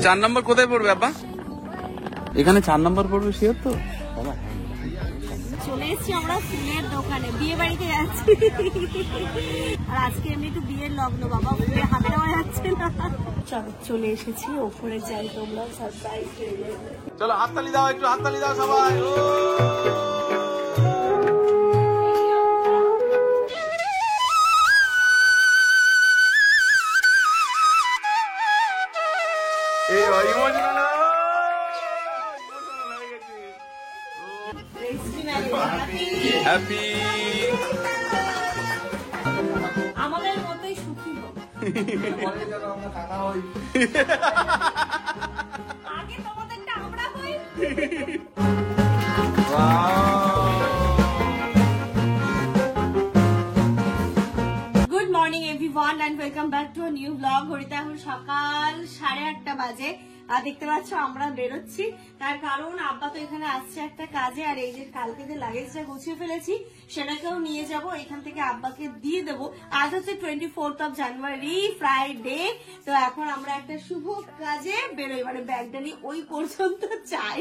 4 নম্বর কোথায় পড়বে আব্বা? এখানে 4 নম্বর পড়বে শিওর তো? চলে এসেছি আমরা ফুলের দোকানে, বিয়ে বাড়িতে যাচ্ছি। আর আজকে এমনি একটু বিয়ের লগ্ন, বাবা ফুলে হাতে নেওয়া যাচ্ছে না। চলো চলে এসেছি, ওপরে যাই, তোমরা সারপ্রাইজ পেয়ে যাবে। চলো হাততালি দাও, একটু হাততালি দাও সবাই। হ্যাপি আমাদের মতোই সুখী হোক। আগে তোমাদেরটা আমরা হই। Good morning everyone and welcome back to a new blog. ঘড়িতে এখন সকাল 8:30 বাজে। আর দেখতে পাচ্ছ আমরা বেরোচ্ছি, তার কারণ আব্বা তো এখানে আসছে একটা কাজে। আর এই যে কালকে যে লাগেজটা গুছিয়ে ফেলেছি সেটাকেও নিয়ে যাব, এখান থেকে আব্বাকে দিয়ে দেবো। আজ হচ্ছে 24 জানুয়ারি, ফ্রাইডে। তো এখন আমরা একটা শুভ কাজে বেরোই, মানে ব্যাগটা নিয়ে ওই পর্যন্ত চাই,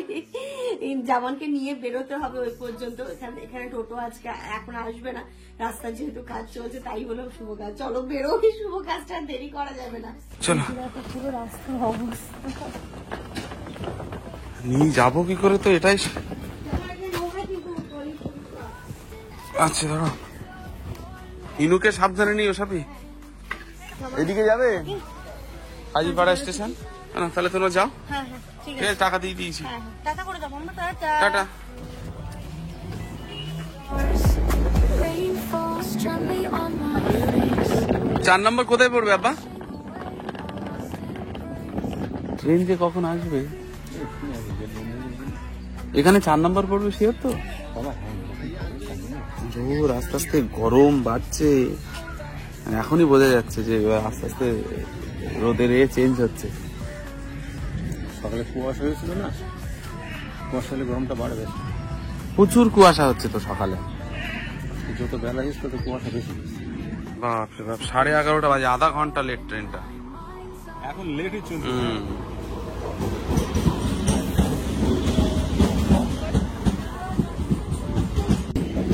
জামানকে নিয়ে বেরোতে হবে ওই পর্যন্ত। এখানে টোটো আজকে এখন আসবে না, রাস্তার যেহেতু কাজ চলছে তাই হলো শুভ কাজ। চলো বেরোই, শুভ কাজটা দেরি করা যাবে না। চলো পুরো রাস্তার অবস্থা নিয়ে যাবো কি করে, তো এটাই। আচ্ছা দাঁড়াও, ইনুকে সাবধানে নিও। সাপি এদিকে যাবে হাজিপাড়া স্টেশন? না তাহলে তোমরা যাও। হ্যাঁ হ্যাঁ ঠিক আছে, টাকা দিয়ে দিয়েছি। টাকা করে দেবো আমরা। টাটা। চার নম্বর কোথায় পড়বে আব্বা? ট্রেন যে কখন আসবে? এখানে 4 নম্বর পড়বে শিওর তো? জোর আস্তে আস্তে গরম বাড়ছে, এখনই বোঝা যাচ্ছে যে আস্তে আস্তে রোদের চেঞ্জ হচ্ছে। সকালে কুয়াশা হয়েছিল না, কুয়াশা হলে গরমটা বাড়বে। প্রচুর কুয়াশা হচ্ছে তো সকালে, যত বেলা হচ্ছে তত কুয়াশা বেশি। বাপরে বাপ, 11:30 বাজে, আধা ঘন্টা লেট ট্রেনটা। এখন লেটই চলছে।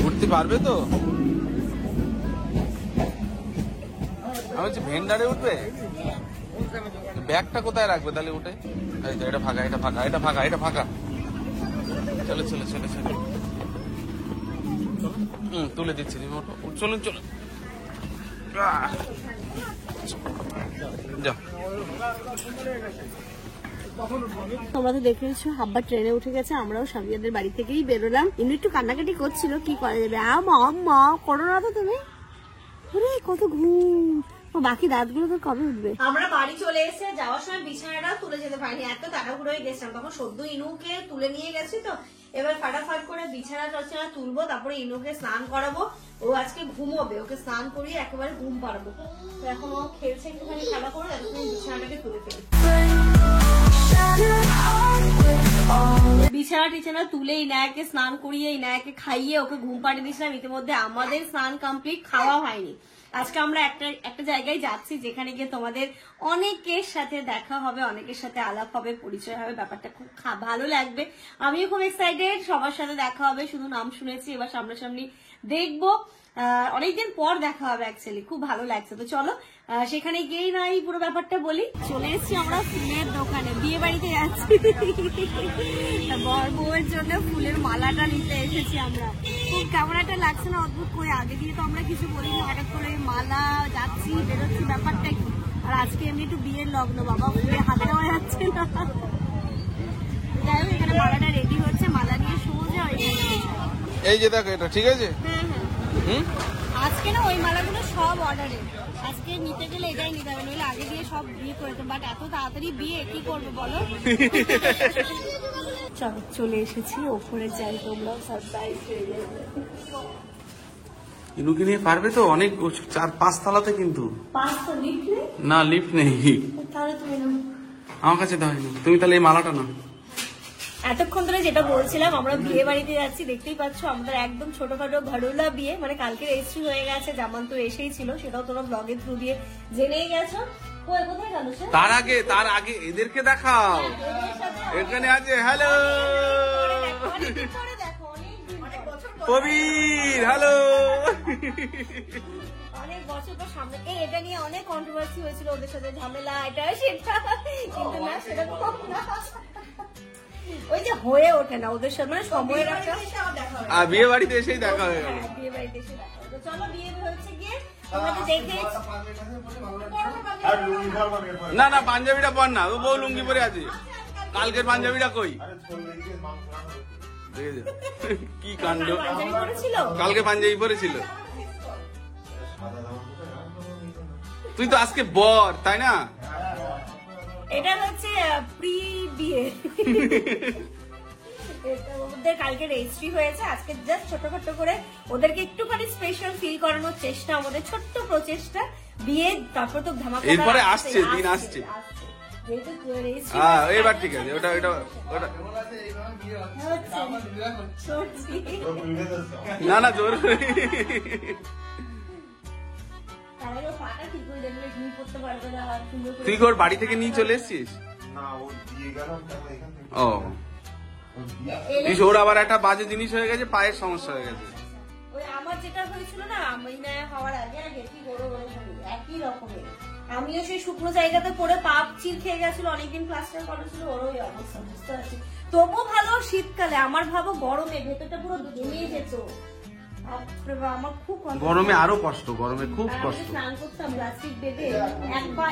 উঠতে পারবে তো? আমি বলছি ভেন্ডারে উঠবে, ব্যাগটা কোথায় রাখবে তাহলে উঠে? এটা ফাঁকা, এটা ফাঁকা, এটা ফাঁকা, এটা ফাঁকা। চলে চলে চলে চলে, তুলে দিচ্ছি রিমোট। চলুন চলুন, যাও। তোমরা তো দেখেছো আব্বা ট্রেনে উঠে গেছে, আমরাও স্বামীদের বাড়ি থেকেই বেরোলাম। এমনি একটু কান্নাকাটি করছিল, কি করা যাবে। মা করো না তো তুমি, কত ঘুম। বাকি রাতগুলো তো কবে উঠবে? আমরা বাড়ি চলে এসে যাওয়ার সময় বিছানাটা তুলে যেতে পারিনি, এত তাড়াহুড়ো হয়ে গেছিলাম। তখন সদ্য ইনুকে তুলে নিয়ে গেছি, তো এবার ফাটাফাট করে বিছানা টছানা তুলবো, তারপরে ইনুকে স্নান করাবো। ও আজকে ঘুমোবে, ওকে স্নান করিয়ে একেবারে ঘুম পাড়াবো। তো এখন ও খেলছে একটুখানি, খেলা করে এখন বিছানাটাকে তুলে ফেলি। বিছানা টিছানা তুলে ইনায়াকে স্নান করিয়ে ইনায়াকে খাইয়ে ওকে ঘুম পাড়িয়ে দিয়েছিলাম। ইতিমধ্যে আমাদের স্নান কমপ্লিট, খাওয়া হয়নি। আজকে আমরা একটা জায়গায় যাচ্ছি যেখানে গিয়ে তোমাদের অনেকের সাথে দেখা হবে, অনেকের সাথে আলাপ হবে, পরিচয় হবে। ব্যাপারটা খুব ভালো লাগবে, আমিও খুব এক্সাইটেড। সবার সাথে দেখা হবে, শুধু নাম শুনেছি, এবার সামনাসামনি দেখবো। অনেকদিন পর দেখা হবে, অ্যাকচুয়ালি খুব ভালো লাগছে। তো চলো সেখানে গিয়েই না এই পুরো ব্যাপারটা বলি। চলে এসেছি আমরা ফুলের দোকানে, বিয়ে বাড়িতে যাচ্ছি। বর বউয়ের জন্য ফুলের মালাটা নিতে এসেছি আমরা। খুব কেমন একটা লাগছে না, অদ্ভুত। কই আগে দিয়ে তো আমরা কিছু বলিনি, হঠাৎ করে মালা যাচ্ছি বেরোচ্ছি, ব্যাপারটা কি। আর আজকে এমনি একটু বিয়ের লগ্ন, বাবা ফুলে হাতে নেওয়া যাচ্ছে না। যাই হোক, এখানে মালাটা রেডি হচ্ছে, মালা নিয়ে সোজা এই যে দেখো এটা ঠিক আছে। হ্যাঁ আজকে না ওই মালাগুলো সব অর্ডারে, আজকে নিতে গেলে এটাই নিতে হবে, নইলে আগে দিয়ে সব বিয়ে করে তো। বাট এত তাড়াতাড়ি বিয়ে কি করবো বলো। চলো চলে এসেছি, ওপরে যাই, তোমরা সারপ্রাইজ হয়ে যাবে। ইনুকে নিয়ে পারবে তো? অনেক 4-5 তলাতে, কিন্তু 5 তো লিফট নেই না, লিফট নেই। তাহলে তুমি আমার কাছে দাও, তুমি তাহলে এই মালাটা না। এতক্ষণ ধরে যেটা বলছিলাম, আমরা বিয়ে বাড়িতে যাচ্ছি, দেখতেই পাচ্ছ আমাদের একদম ছোটখাটো ঘরোলা বিয়ে, মানে কালকে রেজিস্ট্রি হয়ে গেছে, জামান তো এসেই ছিল, সেটাও তোমরা ব্লগের থ্রু দিয়ে জেনেই গেছো। কোথায় গেল সে? তার আগে এদেরকে দেখাও। এখানে আছে, হ্যালো কবির, হ্যালো। অনেক বছর পর সামনে এটা নিয়ে অনেক কন্ট্রোভার্সি হয়েছিল, ওদের সাথে ঝামেলা, এটা সেটা, কিন্তু না সেরকম না, ওই যে হয়ে ওঠে না ওদের সাথে, মানে সময়ের একটা বিয়ে বাড়িতে এসেই দেখা হয়ে গেল। বিয়ে বাড়িতে এসে দেখা হলো। চলো বিয়ে হচ্ছে গিয়ে তোমরা তো দেখে না না, পাঞ্জাবিটা পর না, ও বউ লুঙ্গি পরে আছে। কালকের পাঞ্জাবিটা কই? কি কাণ্ড, কালকে পাঞ্জাবি পরেছিল। তুই তো আজকে বর, তাই না? এটা হচ্ছে প্রি বিয়ে, ওদের কালকে রেজিস্ট্রি হয়েছে, আজকে জাস্ট ছোটখাটো করে ওদেরকে একটুখানি স্পেশাল ফিল করানোর চেষ্টা, আমাদের ছোট্ট প্রচেষ্টা। বিয়ে তারপর তো ধামাকা, এরপরে আসছে দিন, আসছে। এবার ঠিক আছে, ওটা ওটা ওটা না না, জোর তুই ওর বাড়ি থেকে নিয়ে চলে এসছিস? ও, ওর আবার একটা বাজে জিনিস হয়ে গেছে, পায়ের সমস্যা হয়ে গেছে। ওই আমার যেটা হয়েছিল না, আমি না হওয়ার আগে আগে কি করবো একই রকমের, আমিও সেই শুকনো জায়গাতে পড়ে পাপ চির খেয়ে গেছিল, অনেকদিন ক্লাসটা করেছিল, ওর ওই অবস্থা, বুঝতে পারছি। তবু ভালো শীতকালে, আমার ভাবো গরমে ভেতরটা পুরো ঘেমে যেত, আমার খুব গরমে আরো কষ্ট, গরমে খুব কষ্ট। স্নান করতাম প্লাস্টিক বেঁধে এক পা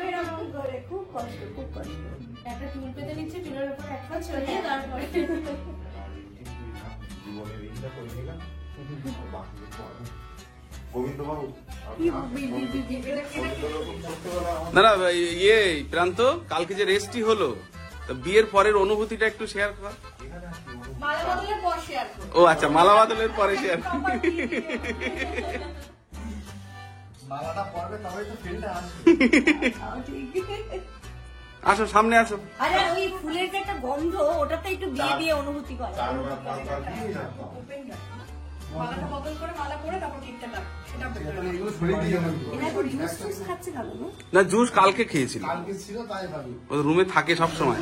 এরকম করে, খুব কষ্ট, খুব কষ্ট। একটা চুল পেতে নিচ্ছে, চুলের উপর এক পা ছড়িয়ে তারপরে না না, ইয়ে প্রান্ত, কালকে যে রেস্টই হলো, বিয়ের পরের অনুভূতিটা একটু শেয়ার কর। ও আচ্ছা, মালা বাদলের পরে শেয়ার। আসো সামনে আসো। আরে ওই ফুলের যে একটা গন্ধ, ওটাতে একটু বিয়ে বিয়ে অনুভূতি করে। না, জুস কালকে খেয়েছিল, রুমে থাকে সব সময়।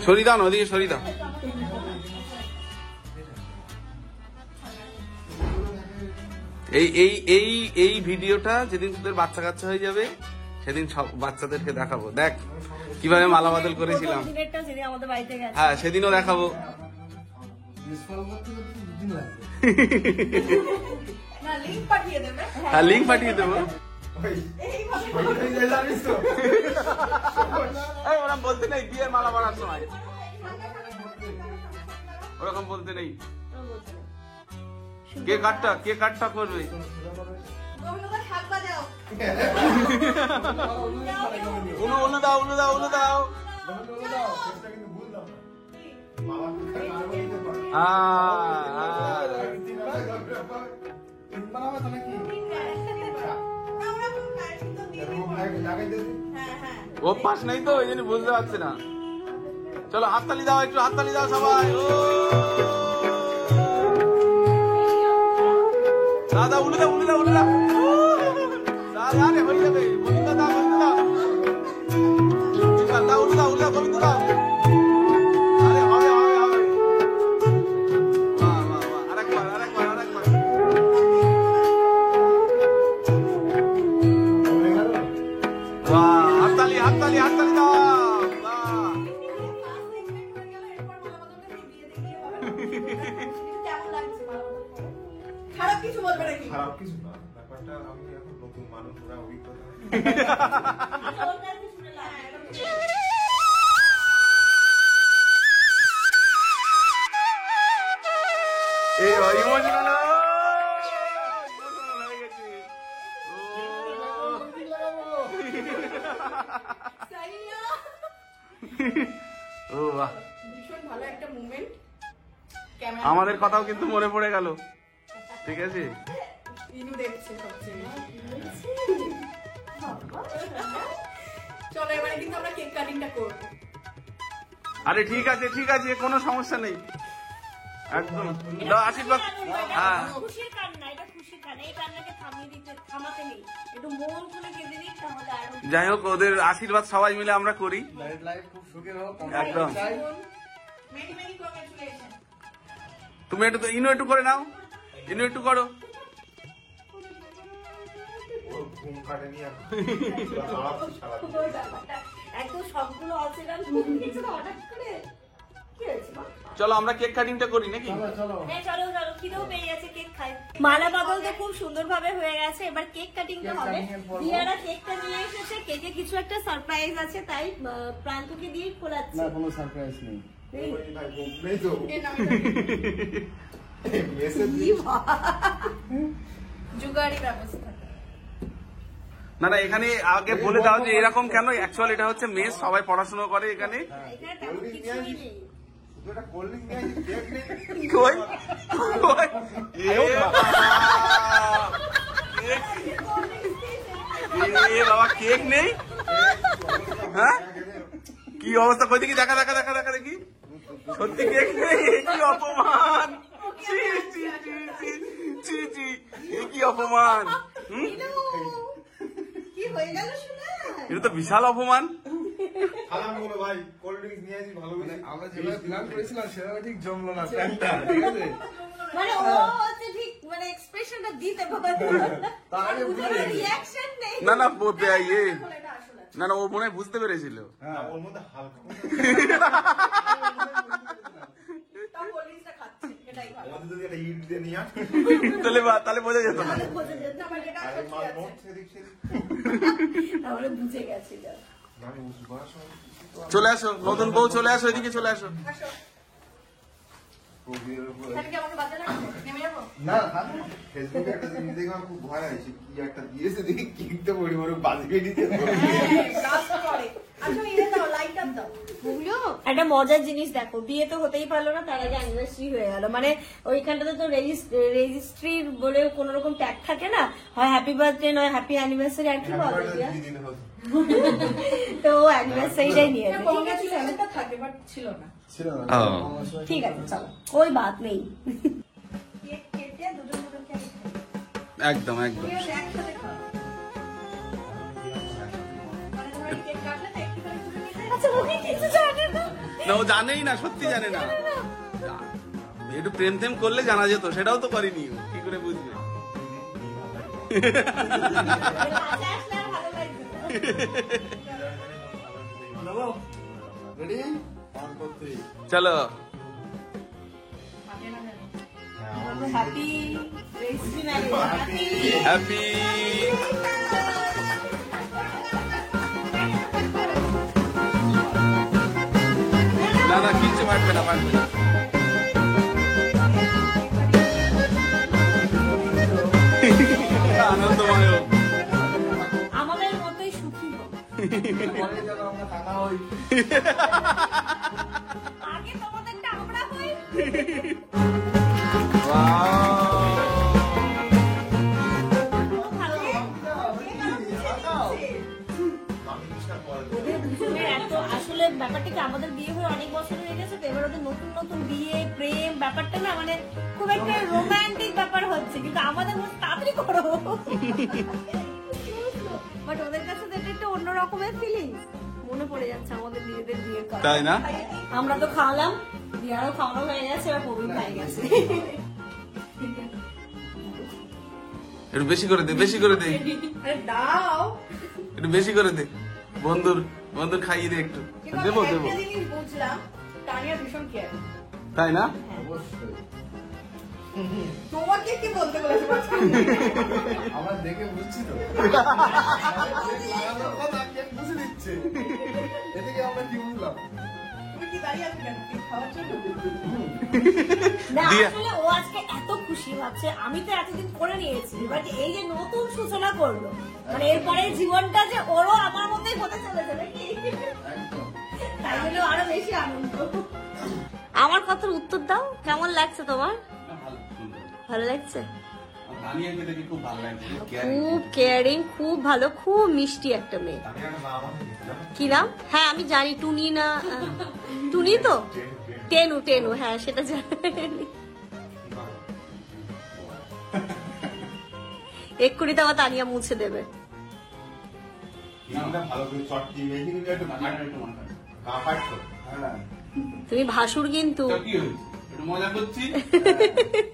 সরিদা, ওদিকে সরিদা। এই এই এই এই ভিডিওটা যেদিন তোদের বাচ্চা কাচ্চা হয়ে যাবে, সেদিন সব বাচ্চাদেরকে দেখাবো। দেখ কিভাবে মালা বাদল করেছিলাম। হ্যাঁ, সেদিনও দেখাবো। হ্যাঁ, লিঙ্ক পাঠিয়ে দেবো। ওরকম বলতে নেই, বিয়ের মালা পরার সময় ওরকম বলতে নেই। কে কাটটা করবে? উলু দাও, উলু দাও, উলু দাও। অভ্যাস নেই তো, ওই জন্য বুঝতে পারছি না। চলো হাততালি দাও, একটু হাততালি দাও সবাই। দাদা উলু দাও, উলু দাও, উলু দাও। আরে হয়ে যাবে, গোবিন্দ দাও, গোবিন্দ দাও, দাও উলু দাও, উলু দাও, গোবিন্দ দাও। আরে হবে হবে হবে। বাহ বাহ বাহ, আরেকবার আরেকবার আরেকবার। বাহ, হাততালি হাততালি হাততালি দাও। খারাপ কিছু বলবে নাকি? খারাপ কিছু না, ব্যাপারটা আমি এখন নতুন মানুষ, ওরা অভিজ্ঞতা। আমাদের কথাও কিন্তু মনে পড়ে গেল। ঠিক আছে, ইনু দেখছে সবচেয়ে। চলো এবারে কিন্তু আমরা কেক কাটিংটা করবো। আরে ঠিক আছে কোনো সমস্যা নেই একদম। দাও আশীর্বাদ। হ্যাঁ খুশির কান্না, এটা খুশির কান্না, এই কান্নাকে থামাতে নেই, একটু মন খুলে কেঁদে দিই তাহলে আরো। যাই হোক ওদের আশীর্বাদ সবাই মিলে আমরা করি খুব সুখের হোক একদম। Many many congratulation. তুমি একটু করে নাও, একটু করো। ওর ঘুম কাটেনি এখন সারাদিন। একদম সবগুলো অচেনা কিছু হঠাৎ করে কি হয়েছে মা? চলো আমরা কেক কাটিংটা করি নাকি? হ্যাঁ চলো খিদেও পেয়ে গেছে, কেক খাই। মালা বদল তো খুব সুন্দর ভাবে হয়ে গেছে, এবার কেক কাটিংটা হবে। দিয়ারা কেকটা নিয়ে এসেছে, কেকে কিছু একটা সারপ্রাইজ আছে, তাই প্রান্তকে দিয়ে খোলাচ্ছে। না কোনো সারপ্রাইজ নেই। ওই ভাই ঘুম নেই তো। মেসেজ জুগাড়ি ব্যবস্থা। না এখানে আগে বলে দাও যে এরকম কেন, অ্যাকচুয়ালি এটা হচ্ছে মেস, সবাই পড়াশোনা করে এখানে। এখানে তেমন কিছুই নেই। দুটো কোল্ড ড্রিঙ্ক নিয়ে আসি, কেক নেই। কই কই এ বাবা কেক নেই? হ্যাঁ কি অবস্থা, কই দেখি, দেখা দেখি, সত্যি কেক নেই? কি অপমান, ছি ছি ছি ছি ছি ছি, কি অপমান। কি হয়ে গেল শোনা? এটা তো বিশাল অপমান। খালাম বলো ভাই কোল্ড ড্রিঙ্কস নিয়ে আসি, ভালো করে। আমরা যেভাবে প্ল্যান করেছিলাম সেভাবে ঠিক জমলো না প্ল্যানটা, ঠিক আছে? মানে ও হচ্ছে ঠিক মানে এক্সপ্রেশনটা দিতে পারে তাহলে বুঝে রিঅ্যাকশন নেই। না না ও মনে হয় বুঝতে পেরেছিল। হ্যাঁ ওর মধ্যে হালকা তাও কোল্ড খাচ্ছে, এটাই ভালো। আমাদের যদি একটা ইট দিয়ে নিয়ে আসি, তাহলে বোঝা যেত না। তাহলে বোঝা যেত আমার এটা আরে সত্যি মাল আছে। নোট সেদিক সেদিক। তাহলে বুঝে গেছি যা। আমি বুঝবো না সময় কিছু তো চলে আসো, নতুন বউ চলে আসো, এদিকে চলে আসো। আসো। প্রবীরের উপরে। তাহলে কি আমাকে বাজার লাগবে? নেমে যাবো? না ফেসবুকে একটা জিনিস দেখে আমার খুব ভয় হয়েছে, কি একটা দিয়েছে দেখি কিনতে পড়ি মনে বাজবে দিতে একটা মজার জিনিস দেখো, বিয়ে তো হতেই পারলো না, তার আগে অ্যানিভার্সারি হয়ে গেল। মানে ওইখানটাতে তো রেজিস্ট্রি বলে কোন রকম ট্যাগ থাকে না, হয় হ্যাপি বার্থডে নয় হ্যাপি অ্যানিভার্সারি, আর কি বলে দিয়া? তো অ্যানিভার্সারিটাই নিয়ে থাকে বাট ছিল না। ছিল না। ঠিক আছে চলো, কোই বাত নেই। একদম একদম। আচ্ছা ওকে কিছু জানে না? না ও জানেই না, সত্যি জানে না। একটু প্রেম টেম করলে জানা যেত, সেটাও তো করেনি ও, কি করে বুঝবে? কাছে আসলে আর ভালো লাগবে না। রেডি? অন করতে। চলো happy registry marriage, happy happy. না কিছু পারবে না। আনন্দময় হোক। আমাদের মতোই সুখী হোক। পরে যেন আমরা টাকা হই। আগে তোমাদেরটা আমরা হই। খুব ভালো ওদের দুজনের এত আসলে ব্যাপারটা কি, আমাদের বিয়ে হয়ে অনেক বছর হয়ে গেছে তো, এবার ওদের নতুন নতুন বিয়ে প্রেম ব্যাপারটা না মানে খুব একটা রোমান্টিক ব্যাপার হচ্ছে, কিন্তু আমাদের মধ্যে তাড়াতাড়ি করো। বাট ওদের কাছে তো এটা একটা অন্য রকমের ফিলিংস, মনে পড়ে যাচ্ছে আমাদের নিজেদের বিয়ের কথা। তাই না? আমরা তো খাওয়ালাম, বিয়ারও খাওয়ানো হয়ে গেছে, আর প্রবীণ হয়ে গেছে। একটু বেশি করে দে, বেশি করে দে, দাও একটু বেশি করে দে। বন্ধুর খাইয়ে দে একটু। দেবো দেবো। একটা জিনিস বুঝলাম, তানিয়া ভীষণ কেয়ার। তাই না? অবশ্যই। তোমাকে কি বলতে বলেছে? আমরা দেখে বুঝছি তো। লাগানোর কথা কেক বুঝে দিচ্ছে। এদিকে আমরা কি বুঝলাম? তুমি কি দাঁড়িয়ে আছো কেন? কেক খাওয়ার জন্য? না আসলে ও আজকে এত খুশি ভাবছে, আমি তো এতদিন করে নিয়েছি, বাট এই যে নতুন সূচনা করলো, মানে এরপরে জীবনটা যে ওরও আমার মতোই হতে চলেছে নাকি, একদম। তাই জন্য আরো বেশি আনন্দ। আমার কথার উত্তর দাও, কেমন লাগছে তোমার? ভালো লাগছে? তানিয়াকে দেখে খুব ভালো লাগছে, খুব কেয়ারিং, খুব ভালো, খুব মিষ্টি একটা মেয়ে। কি নাম? হ্যাঁ আমি জানি, টুনি না টুনি তো, টেনু টেনু, হ্যাঁ সেটা জানি। এক্ষুনি তো আমার তানিয়া মুছে দেবে। ভালো করে চটকি মেখে দিলে একটু কাপাট তো। হ্যাঁ তুমি ভাসুর কিন্তু। কি হয়েছে, একটু মজা করছি।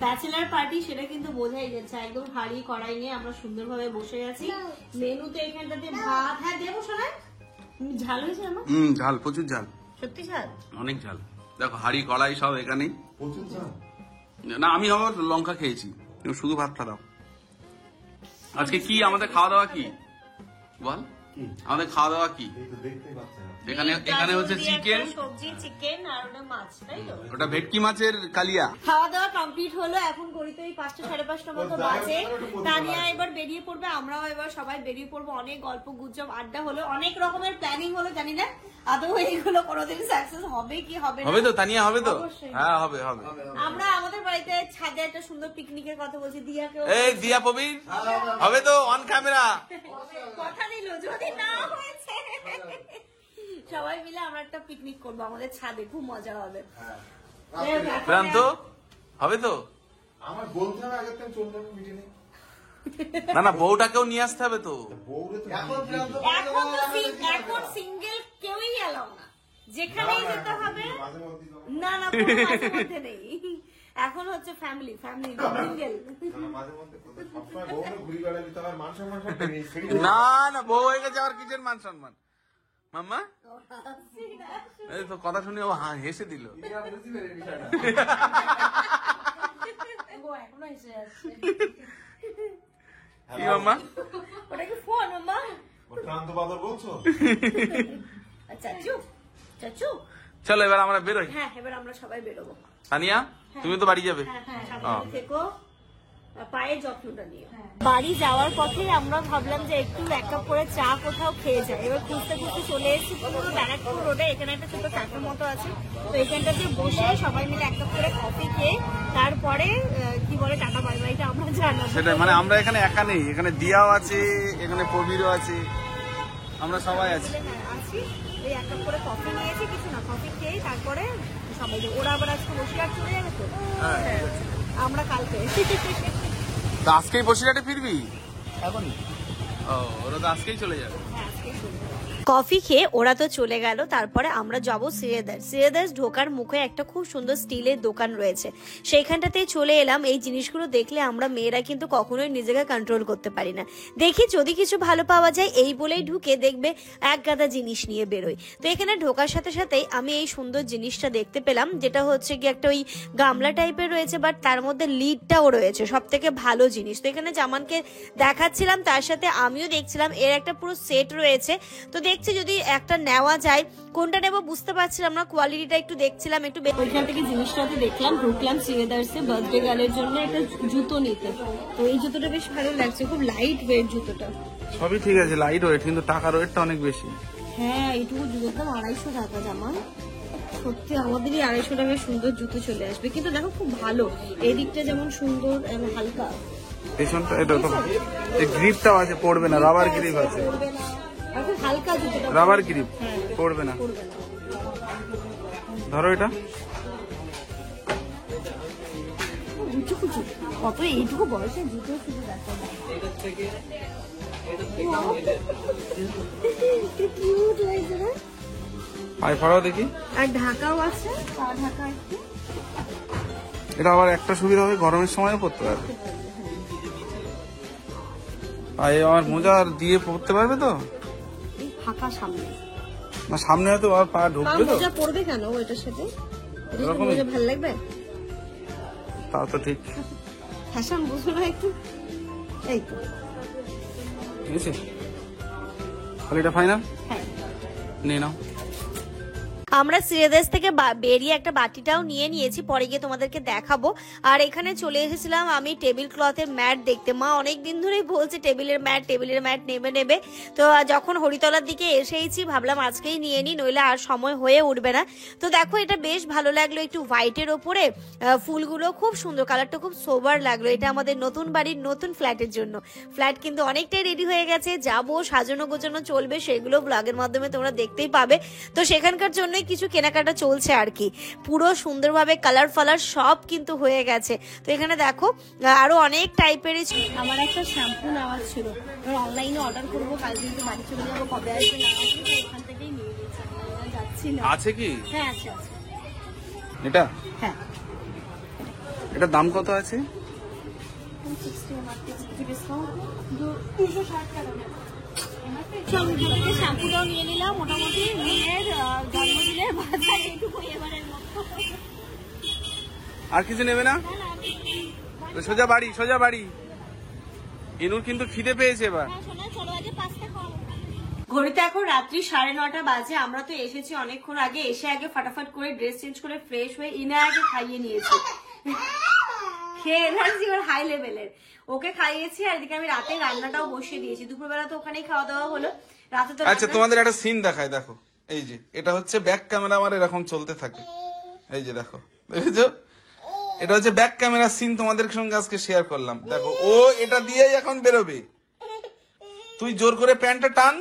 ব্যাচেলার পার্টি সেটা কিন্তু বোঝাই যাচ্ছে, একদম হাড়ি কড়াই নিয়ে আমরা সুন্দরভাবে বসে আছি। মেনুতে এখানটাতে ভাত, হ্যাঁ দেবো শোনা। ঝাল হয়েছে আমার? ঝাল, প্রচুর ঝাল, সত্যি ঝাল? অনেক ঝাল। দেখো হাড়ি কড়াই সব এখানেই। প্রচুর ঝাল। না আমি আবার লঙ্কা খেয়েছি, তুমি শুধু ভাতটা দাও। আজকে কি আমাদের খাওয়া দাওয়া কি বল? আমাদের খাওয়া দাওয়া কি? এই তো দেখতেই পাচ্ছেন। এখানে হচ্ছে চিকেন, সবজি, চিকেন আর ওটা মাছ, তাই তো? ওটা ভেটকি মাছের কালিয়া। খাওয়া দাওয়া কমপ্লিট হলো, এখন ঘড়িতে ওই 5টা 5:30 মতো বাজে। তানিয়া এবার বেরিয়ে পড়বে, আমরাও এবার সবাই বেরিয়ে পড়বো। অনেক গল্প গুজব আড্ডা হলো, অনেক রকমের প্ল্যানিং হলো, জানি না আদৌ এইগুলো কোনোদিন সাকসেস হবে কি হবে না। হবে তো তানিয়া, হবে তো? অবশ্যই। হ্যাঁ হবে হবে। আমরা আমাদের বাড়িতে ছাদে একটা সুন্দর পিকনিকের কথা বলছি, দিয়াকেও এই দিয়া প্রবীর, হবে তো অন ক্যামেরা। কথা দিল, যদি না হয়েছে সবাই মিলে আমরা একটা পিকনিক করবো আমাদের ছাদে, খুব মজা হবে। প্রান্ত হবে তো? আমার বলতে হবে আগের থেকে চলে যাবে মিটিংয়ে। না না, বউটাকেও নিয়ে আসতে হবে তো। বউরে তো এখন সিঙ্গেল কেউই এলাও না, যেখানেই যেতে হবে। মাঝে মধ্যে যাবো। না না কোনো মাঝে মধ্যে নেই, এখন হচ্ছে ফ্যামিলি ফ্যামিলি সিঙ্গেল। মাঝে মধ্যে কোথাও সবসময় বউরে ঘুরি বেড়াবি, তো আমার মান সম্মান সব টেনে ছেড়ে না না, বউ হয়ে গেছে আর কিসের মান সম্মান? মাম্মা এই তো কথা শুনে ও হেসে দিল। এখনো এসে যাচ্ছে। কি মাম্মা? ওটা কি ফোন মাম্মা? ক্রান্ত বাদর বলছো? চাচু চাচু, চলো এবার আমরা বেরোই। হ্যাঁ এবার আমরা সবাই বেরোবো। তানিয়া তুমি তো বাড়ি যাবে। হ্যাঁ হ্যাঁ, সাবধানে থেকো, পায়ের যত্নটা নিও। বাড়ি যাওয়ার পথে আমরা ভাবলাম যে একটু এক কাপ করে চা কোথাও খেয়ে যাই। এবার খুঁজতে খুঁজতে চলে এসেছি পুরো ব্যারাকপুর রোডে, এখানে একটা ছোট ক্যাফের মতো আছে, তো এখানটাতে বসে সবাই মিলে এক কাপ করে কফি খেয়ে তারপরে কি বলে টাটা বাই বাইটা আমরা জানাবো। সেটাই, মানে আমরা এখানে একা নেই, এখানে দিয়াও আছে, এখানে প্রবীরও আছে, আমরা সবাই আছি। হ্যাঁ আছি, এই এক কাপ করে কফি নিয়েছি, কিছু না কফি খেয়ে তারপরে সবাই যাবো। ওরা আবার আজকে বসে আর চলে যাবে তো, হ্যাঁ আমরা কালকে। তো আজকেই বসিরহাটে ফিরবি? এখনই? ও, ওরা তো আজকেই চলে যাবে। কফি খেয়ে ওরা তো চলে গেল, তারপরে আমরা যাবো সিরেদার ঢোকার মুখে একটা খুব সুন্দর স্টিলের দোকান রয়েছে, সেইখানটাতেই চলে এলাম। এই জিনিসগুলো দেখলে আমরা মেয়েরা কিন্তু কখনোই নিজেকে কন্ট্রোল করতে পারি না, দেখি যদি কিছু ভালো পাওয়া যায় এই বলেই ঢুকে দেখবে এক গাদা জিনিস নিয়ে বেরোই। তো এখানে ঢোকার সাথে সাথেই আমি এই সুন্দর জিনিসটা দেখতে পেলাম, যেটা হচ্ছে কি একটা ওই গামলা টাইপের রয়েছে, বাট তার মধ্যে লিডটাও রয়েছে, সব থেকে ভালো জিনিস। তো এখানে জামানকে দেখাচ্ছিলাম, তার সাথে আমিও দেখছিলাম, এর একটা পুরো সেট রয়েছে। তো দেখছি যদি একটা নেওয়া যায়, কোনটা নেবো বুঝতে পারছিলাম না, কোয়ালিটিটা একটু দেখছিলাম একটু। ওইখান থেকে জিনিসটাতে দেখলাম, ঢুকলাম সিরেদার্সে বার্থডে গার্লের জন্য একটা জুতো নিতে। তো এই জুতোটা বেশ ভালো লাগছে, খুব লাইট ওয়েট জুতোটা। সবই ঠিক আছে, লাইট ওয়েট, কিন্তু টাকার ওয়েটটা অনেক বেশি। হ্যাঁ এইটুকু জুতোর দাম 250 টাকা জামান। সত্যি আমাদেরই 250 টাকার সুন্দর জুতো চলে আসবে, কিন্তু দেখো খুব ভালো, এই দিকটা যেমন সুন্দর হালকা, পেছনটা এটা তো এই গ্রিপটাও আছে, পড়বে না, রাবার গ্রিপ আছে, পড়বে না, আর খুব হালকা জুতোটা, রাবার গ্রিপ, হ্যাঁ পড়বে না। পড়বে না। ধরো এটা, কুচু কুচু, কত এইটুকু বয়সে জুতো শুধু দেখা যায়। কিউট লাগছে না? পায়ে ফড়াও দেখি। আর ঢাকাও আছে, পা ঢাকা একটু। এটা আবার একটা সুবিধা হবে, গরমের সময় পড়তে পারবে। পায়ে আমার মোজা দিয়ে পড়তে পারবে তো? এই ফাঁকা সামনে না, সামনে হয়তো আর পা ঢুকবে তো। মোজা পরবে কেন ওইটার সাথে? এরকমই? মোজা ভালো লাগবে? তা তো ঠিক। ফ্যাশন বুঝো না একটু, এই তো ঠিক আছে, তাহলে এটা ফাইনাল হ্যাঁ। নিয়ে নাও। আমরা শ্রীদেশ থেকে বেরিয়ে একটা বাটিটাও নিয়ে নিয়েছি, পরে গিয়ে তোমাদেরকে দেখাবো। আর এখানে চলে এসেছিলাম আমি টেবিল ক্লথের ম্যাট দেখতে। মা অনেক দিন ধরেই বলছে টেবিলের ম্যাট নেবে। তো যখন হরিতলার দিকে এসেইছি ভাবলাম আজকেই নিয়ে নিই, নইলে আর সময় হয়ে উঠবে না। তো দেখো এটা বেশ ভালো লাগলো, একটু হোয়াইটের ওপরে ফুলগুলো খুব সুন্দর, কালারটা খুব সোবার লাগলো। এটা আমাদের নতুন বাড়ির নতুন ফ্ল্যাটের জন্য। ফ্ল্যাট কিন্তু অনেকটাই রেডি হয়ে গেছে, যাবো সাজানো গোছানো চলবে, সেগুলো ব্লগের মাধ্যমে তোমরা দেখতেই পাবে। তো সেখানকার জন্য কিছু কেনাকাটা চলছে আর কি, পুরো সুন্দরভাবে কালার ফালার সব কিন্তু হয়ে গেছে। তো এখানে দেখো আরো অনেক টাইপের। আমার একটা শ্যাম্পু নেওয়ার ছিল, অনলাইনে অর্ডার করবো, কাল কিন্তু বাড়ি চলে যাবো, কবে আসবে না আসবে এখান থেকেই নিয়ে নিয়েছি, যাচ্ছি না। আছে কি? হ্যাঁ আছে। এটা হ্যাঁ, এটার দাম কত আছে? 260 টাকা। শ্যাম্পুটাও নিয়ে নিলাম, মোটামুটি মেয়ের জন্মদিনের বাজার এইটুকুই এবারের মতো। আর কিছু নেবে না? সোজা বাড়ি। ইনুর কিন্তু খিদে পেয়েছে এবার। ঘড়িতে এখন রাত্রি 9:30 বাজে। আমরা তো এসেছি অনেকক্ষণ আগে, এসে আগে ফাটাফাট করে ড্রেস চেঞ্জ করে ফ্রেশ হয়ে ইনা আগে খাইয়ে নিয়েছি, খেয়ে এনার্জি ওর হাই লেভেলের, ওকে খাইয়েছি। আর এদিকে আমি রাতে রান্নাটাও বসিয়ে দিয়েছি, দুপুরবেলা তো ওখানেই খাওয়া দাওয়া হলো, রাতে তো। আচ্ছা তোমাদের একটা সিন দেখায়, দেখো এই যে এটা হচ্ছে ব্যাক ক্যামেরা, আমার এরকম চলতে থাকে, এই যে দেখো, দেখেছো? এটা হচ্ছে ব্যাক ক্যামেরা সিন, তোমাদের সঙ্গে আজকে শেয়ার করলাম। দেখো ও এটা দিয়েই এখন বেরোবে, তুই জোর করে প্যান্টটা টান,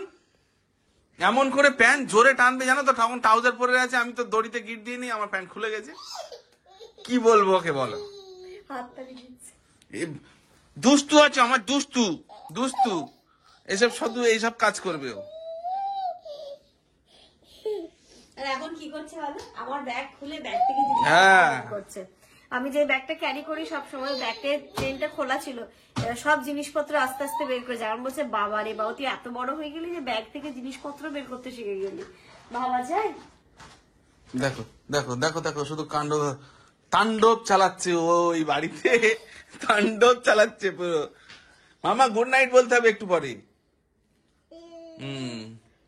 এমন করে প্যান্ট জোরে টানবে জানো তো, তখন ট্রাউজার পরে আছে, আমি তো দড়িতে গিট দিয়ে নিই, আমার প্যান্ট খুলে গেছে, কি বলবো ওকে বলো? দুষ্টু আছে আমার, দুষ্টু এসব শুধু এইসব কাজ করবে ও। এখন কি করছে বলো, আমার ব্যাগ খুলে ব্যাগ থেকে জিনিস করছে। আমি যে ব্যাগটা ক্যারি করি সব সময়, ব্যাগের চেনটা খোলা ছিল, সব জিনিসপত্র আস্তে আস্তে বের করে যায়। আমার বলছে বাবা রে বাবা, তুই এত বড় হয়ে গেলি যে ব্যাগ থেকে জিনিসপত্র বের করতে শিখে গেলি, বাবা যায়। দেখো দেখো দেখো দেখো, শুধু তাণ্ডব চালাচ্ছে ওই বাড়িতে, তাণ্ডব চালাচ্ছে পুরো। মামা গুড নাইট বলতে হবে একটু পরে,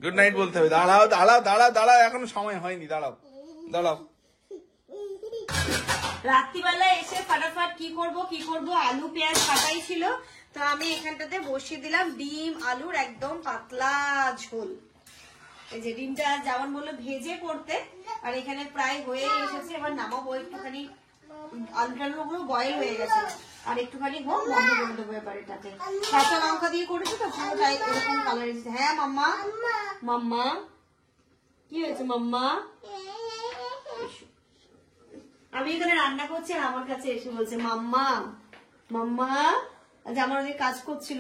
গুড নাইট বলতে হবে। দাঁড়াও, এখনো সময় হয়নি, দাঁড়াও। রাত্রিবেলা এসে ফাটাফাট কি করব, আলু পেঁয়াজ কাটাই ছিল, তো আমি এখানটাতে বসিয়ে দিলাম ডিম আলুর একদম পাতলা ঝোল। এই যে ডিমটা যেমন বললো ভেজে করতে, আর এখানে প্রায় হয়ে এসেছে, এবার নামাবো। একটুখানি আলুগুলো বয়েল হয়ে গেছে, আর একটুখানি হোক বন্ধ করে দেবো এবার এটাতে। কাঁচা লঙ্কা দিয়ে করেছি তো পুরোটাই এরকম কালার এসেছে। হ্যাঁ মাম্মা কি হয়েছে মাম্মা? আমি এখানে রান্না করছি, আমার কাছে এসে বলছে মাম্মা। আজ আমার অনেক কাজ করছিল,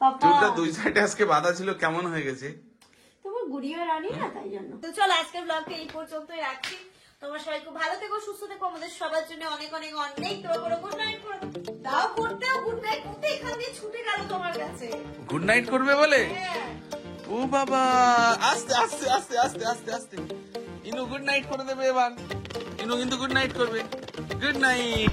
পাপা দুই সাইডে আজকে বাধা ছিল, কেমন হয়ে গেছে তোমার গুড়িয়ে রানি না, তাই জন্য। তো চলো আজকের ব্লগটা এই পর্যন্তই রাখছি। তোমরা সবাই খুব ভালো থেকো, সুস্থ থেকো, আমাদের সবার জন্য অনেক অনেক অনেক দোয়া করো। গুড নাইট দাও, গুড নাইট করতে এখান দিয়ে ছুটে গেল তোমার কাছে। গুড নাইট করবে বলে? ও বাবা, আস্তে আস্তে আস্তে আস্তে আস্তে আস্তে ইনু গুড নাইট করে দেবে এবার। ইনু কিন্তু গুড নাইট করবে। Good night.